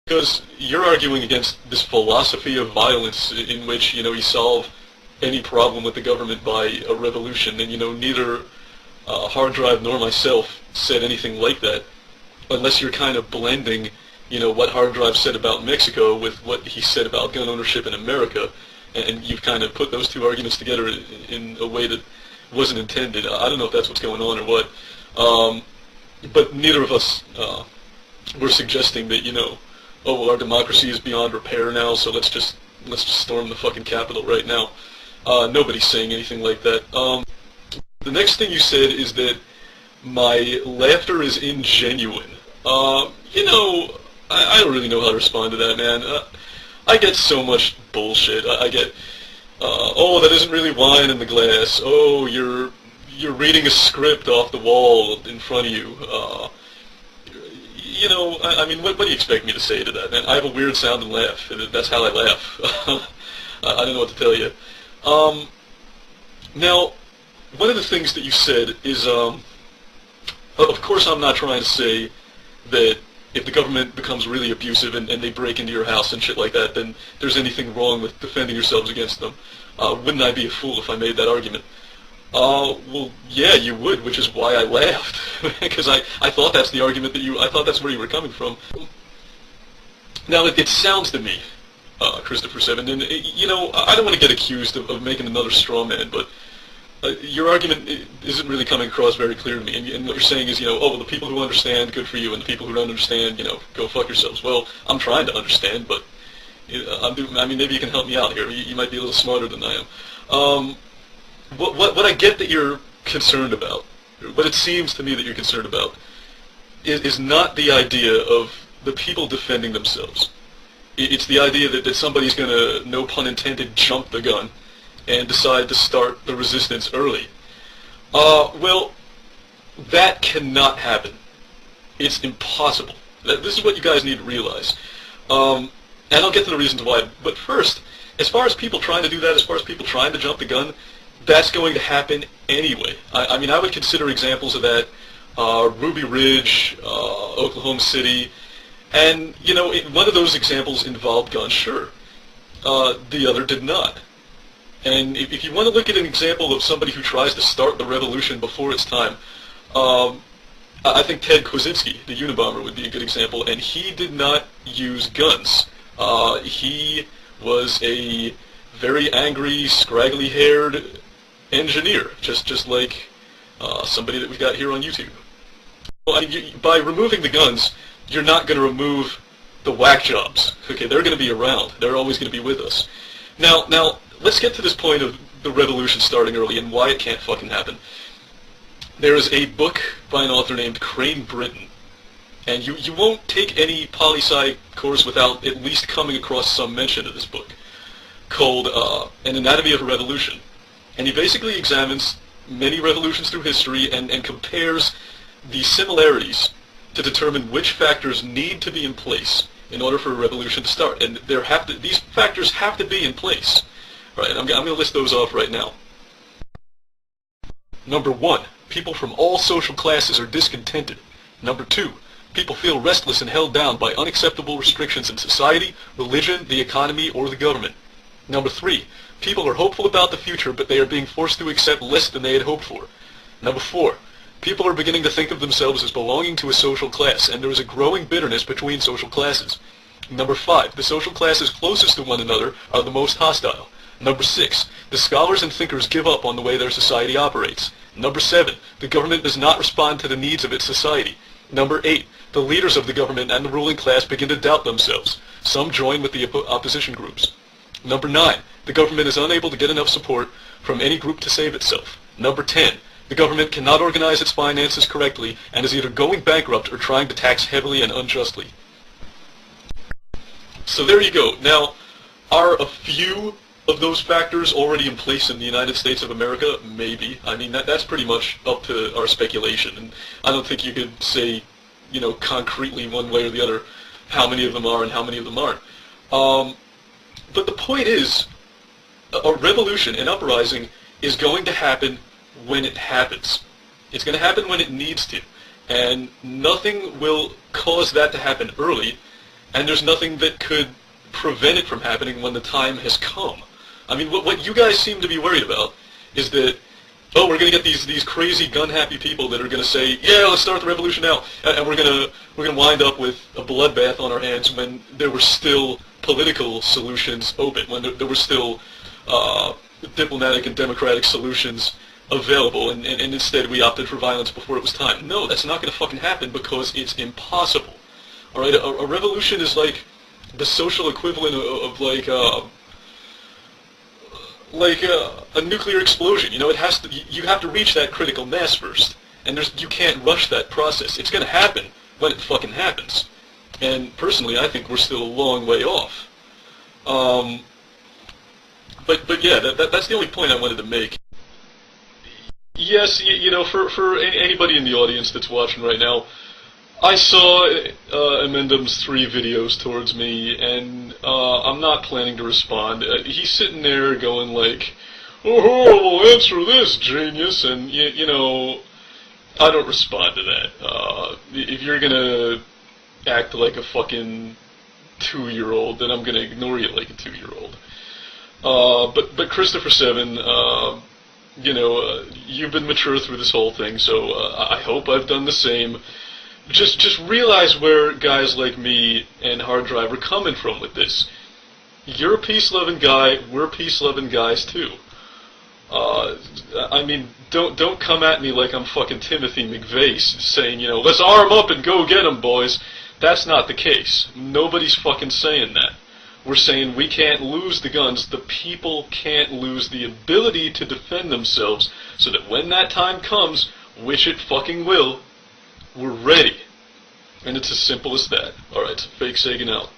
Because you're arguing against this philosophy of violence in which, you solve any problem with the government by a revolution, and, neither Hard Drive nor myself said anything like that, unless you're kind of blending, what Hard Drive said about Mexico with what he said about gun ownership in America, and you've kind of put those two arguments together in a way that wasn't intended. I don't know if that's what's going on or what, but neither of us were suggesting that, oh, well, our democracy is beyond repair now, so let's just storm the fucking Capitol right now. Nobody's saying anything like that. The next thing you said is that my laughter is ingenuine. I don't really know how to respond to that, man. I get so much bullshit. I get, oh, that isn't really wine in the glass. Oh, you're reading a script off the wall in front of you. I mean, what do you expect me to say to that, man? I have a weird sounding laugh. That's how I laugh. I don't know what to tell you. Now, one of the things that you said is, of course I'm not trying to say that if the government becomes really abusive and they break into your house and shit like that, then there's anything wrong with defending yourselves against them. Wouldn't I be a fool if I made that argument? Well, yeah, you would, which is why I laughed, because I thought that's the argument I thought that's where you were coming from. Now, it sounds to me, Christopher Seven, and, I don't want to get accused of making another straw man, but your argument isn't really coming across very clear to me, and what you're saying is, oh, well, the people who understand, good for you, and the people who don't understand, go fuck yourselves. Well, I'm trying to understand, but, I mean, maybe you can help me out here. You might be a little smarter than I am. What I get that you're concerned about, what it seems to me that you're concerned about, is not the idea of the people defending themselves. It's the idea that somebody's going to, no pun intended, jump the gun and decide to start the resistance early. Well, that cannot happen. It's impossible. This is what you guys need to realize. And I'll get to the reasons why. But first, as far as people trying to do that, as far as people trying to jump the gun, that's going to happen anyway. I mean, I would consider examples of that Ruby Ridge, Oklahoma City, and, one of those examples involved guns, sure. The other did not. And if you want to look at an example of somebody who tries to start the revolution before its time, I think Ted Kozinski, the Unabomber, would be a good example, and he did not use guns. He was a very angry, scraggly-haired engineer, just like somebody that we've got here on YouTube. Well, I mean, by removing the guns, you're not going to remove the whack jobs. Okay, they're going to be around. They're always going to be with us. Now, let's get to this point of the revolution starting early and why it can't fucking happen. There is a book by an author named Crane Brinton, and you won't take any poli-sci course without at least coming across some mention of this book, called An Anatomy of a Revolution. And he basically examines many revolutions through history and compares the similarities to determine which factors need to be in place in order for a revolution to start. And these factors have to be in place. Right, I'm going to list those off right now. Number 1, people from all social classes are discontented. Number 2, people feel restless and held down by unacceptable restrictions in society, religion, the economy, or the government. Number 3, people are hopeful about the future, but they are being forced to accept less than they had hoped for. Number 4, people are beginning to think of themselves as belonging to a social class, and there is a growing bitterness between social classes. Number 5, the social classes closest to one another are the most hostile. Number 6, the scholars and thinkers give up on the way their society operates. Number 7, the government does not respond to the needs of its society. Number 8, the leaders of the government and the ruling class begin to doubt themselves. Some join with the opposition groups. Number 9, the government is unable to get enough support from any group to save itself. Number 10, the government cannot organize its finances correctly and is either going bankrupt or trying to tax heavily and unjustly. So there you go. Now, are a few of those factors already in place in the United States of America? Maybe. I mean, that's pretty much up to our speculation, and I don't think you could say, concretely one way or the other how many of them are and how many of them aren't. But the point is, a revolution, an uprising, is going to happen when it happens. It's going to happen when it needs to, and nothing will cause that to happen early, and there's nothing that could prevent it from happening when the time has come. I mean, what you guys seem to be worried about is that, oh, we're going to get these crazy gun-happy people that are going to say, yeah, let's start the revolution now, and we're going to wind up with a bloodbath on our hands when there were still political solutions open, when there were still diplomatic and democratic solutions available, and instead we opted for violence before it was time. No, that's not going to fucking happen because it's impossible. All right, a revolution is like the social equivalent of like a nuclear explosion. You know, it has to. You have to reach that critical mass first, and you can't rush that process. It's going to happen when it fucking happens. And personally, I think we're still a long way off. But yeah, that's the only point I wanted to make. Yes, you know, for anybody in the audience that's watching right now, I saw inmendham's 3 videos towards me, and I'm not planning to respond. He's sitting there going like, "Oh, well, answer this, genius," and you know, I don't respond to that. If you're gonna act like a fucking 2-year-old, then I'm gonna ignore you like a 2-year-old. But Christopher 7, you know, you've been mature through this whole thing, so I hope I've done the same. Just realize where guys like me and Hard Drive are coming from with this. You're a peace-loving guy, we're peace-loving guys too. I mean, don't come at me like I'm fucking Timothy McVeigh saying, you know, let's arm up and go get 'em, boys. That's not the case. Nobody's fucking saying that. We're saying we can't lose the guns, the people can't lose the ability to defend themselves, so that when that time comes, which it fucking will, we're ready. And it's as simple as that. Alright, so Fake Sagan out.